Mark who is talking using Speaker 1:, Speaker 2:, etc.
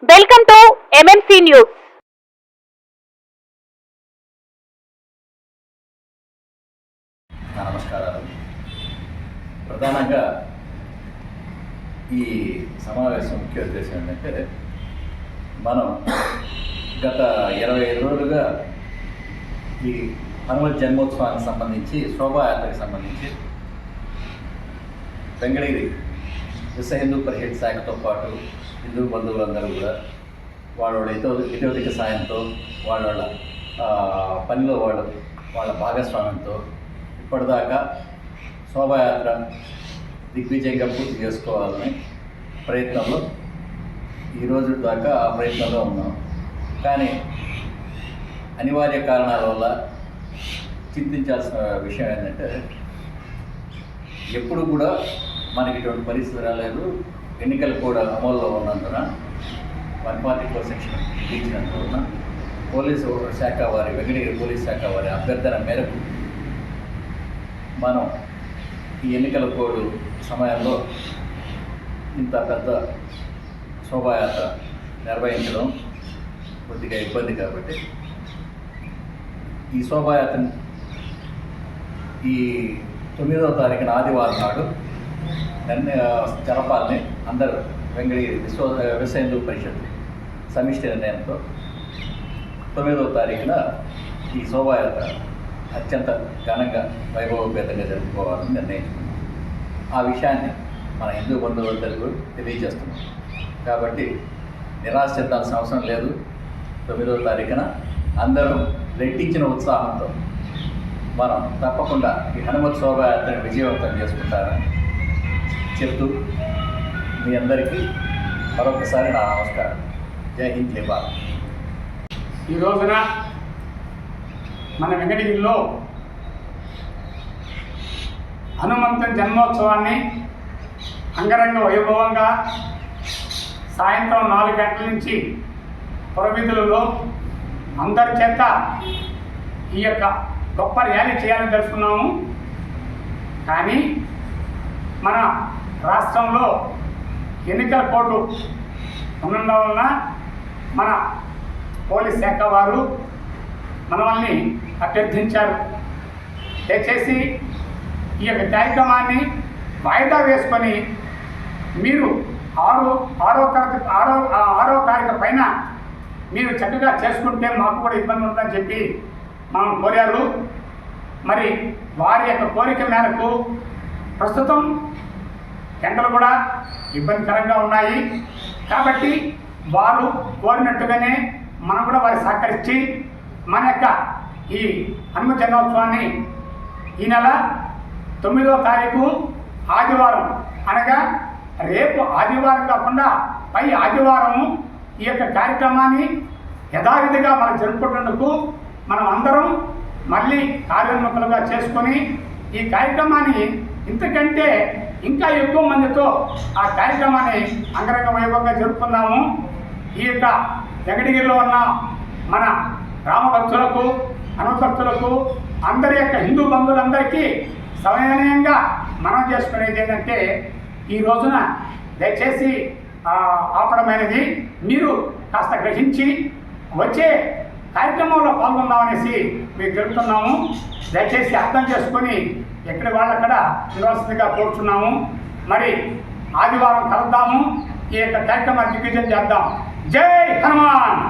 Speaker 1: Welcome to MMC news.
Speaker 2: నమస్కారాలు. ప్రధానంగా ఈ సమావేశం ముఖ్య ఉద్దేశం ఏంటంటే, మనం గత 25 రోజులుగా ఈ హనుమత్ జన్మోత్సవానికి సంబంధించి, శోభాయాత్రకు సంబంధించి వెంకటగిరి విశ్వ హిందూ పరిషత్ శాఖతో పాటు హిందూ బంధువులందరూ కూడా వాళ్ళ ఇతోధిక సాయంతో వాళ్ళ పనిలో వాళ్ళ భాగస్వామ్యంతో ఇప్పటిదాకా శోభాయాత్ర దిగ్విజయంగా పూర్తి చేసుకోవాలని ప్రయత్నంలో ఈ రోజు దాకా ఆ ప్రయత్నంలో ఉన్నాం. కానీ అనివార్య కారణాల వల్ల చింతించాల్సిన విషయం ఏంటంటే, ఎప్పుడు కూడా మనకి ఇటువంటి పరిస్థితి రాలేదు. ఎన్నికలు కూడా అమల్లో ఉన్నందున 144 సెక్షన్ ఇచ్చినందువలన పోలీసు శాఖ వారి, వెంకటగిరి పోలీస్ శాఖ వారి అభ్యర్థన మేరకు మనం ఈ ఎన్నికల కోడ్ సమయంలో ఇంత పెద్ద శోభాయాత్ర నిర్వహించడం కొద్దిగా ఇబ్బంది. కాబట్టి ఈ శోభాయాత్ర ఈ 9వ తారీఖున ఆదివారం నాడు జరపాలని అందరూ వెంకటగిరి విశ్వ హిందూ పరిషత్ సమిష్టి నిర్ణయంతో 9వ తారీఖున ఈ శోభాయాత్ర అత్యంత ఘనంగా వైభవపేతంగా జరుపుకోవాలని నిర్ణయించుకున్నాం. ఆ విషయాన్ని మన హిందూ బంధువులందరికీ తెలియజేస్తున్నాం. కాబట్టి నిరాశ చెందాల్సిన అవసరం లేదు. 9వ తారీఖున అందరూ రెట్టించిన ఉత్సాహంతో మనం తప్పకుండా ఈ హనుమత్ శోభాయాత్రను విజయవంతం చేసుకుంటారని చెప్తూ మీ అందరికీ మరొకసారి నా నమస్కారం. జై హింద్, జై భారత్.
Speaker 3: ఈ రోజున మన వెంకటగిరిలో హనుమంత జన్మోత్సవాన్ని అంగరంగ వైభవంగా సాయంత్రం 4 గంటల నుంచి పురవీధులలో అందరి చేత ఈ యొక్క గొప్ప ర్యాలీ చేయాలని తెలుసుకున్నాము. కానీ మన రాష్ట్రంలో ఎన్నికల కోడ్ ఉండడం వలన మన పోలీస్ శాఖ వారు మనల్ని అభ్యర్థించారు, దయచేసి ఈ యొక్క కార్యక్రమాన్ని వాయిదా వేసుకొని మీరు ఆరో తారీఖు పైన మీరు చక్కగా చేసుకుంటే మాకు కూడా ఇబ్బంది ఉంటుందని చెప్పి మనం కోరారు. మరి వారి యొక్క కోరిక మేరకు ప్రస్తుతం ఎండలు కూడా ఇబ్బందికరంగా ఉన్నాయి. కాబట్టి వారు కోరినట్టుగానే మనం కూడా వారి సహకరించి మన యొక్క ఈ హనుమ జన్మోత్సవాన్ని ఈ నెల 9వ తారీఖు ఆదివారం, అనగా రేపు ఆదివారం కాకుండా పై ఆదివారము ఈ యొక్క కార్యక్రమాన్ని యథావిధిగా మనం జరుపుకునేందుకు మనం అందరం మళ్ళీ కార్యోన్ముఖులుగా చేసుకొని ఈ కార్యక్రమాన్ని ఇంతకంటే ఇంకా ఎక్కువ మందితో ఆ కార్యక్రమాన్ని అంగరంగ వైభవంగా జరుపుకుందాము. ఈ యొక్క వెంకటగిరిలో ఉన్న మన రామభక్తులకు, హనుమభక్తులకు, అందరి యొక్క హిందూ బంధువులందరికీ సమన్వయంగా మనం చేసుకునేది ఏంటంటే, ఈ రోజున దయచేసి ఆపడమైనది మీరు కాస్త గ్రహించి వచ్చే కార్యక్రమంలో పాల్గొందామనేసి మీకు తెలుపుతున్నాము. దయచేసి అర్థం చేసుకొని ఎక్కడి వాళ్ళక్కడ నివాసంగా కోరుచున్నాము. మరి ఆదివారం కలుద్దాము. ఈ యొక్క కార్యక్రమాన్ని దిగ్విజయం చేద్దాం. జై హనుమాన్.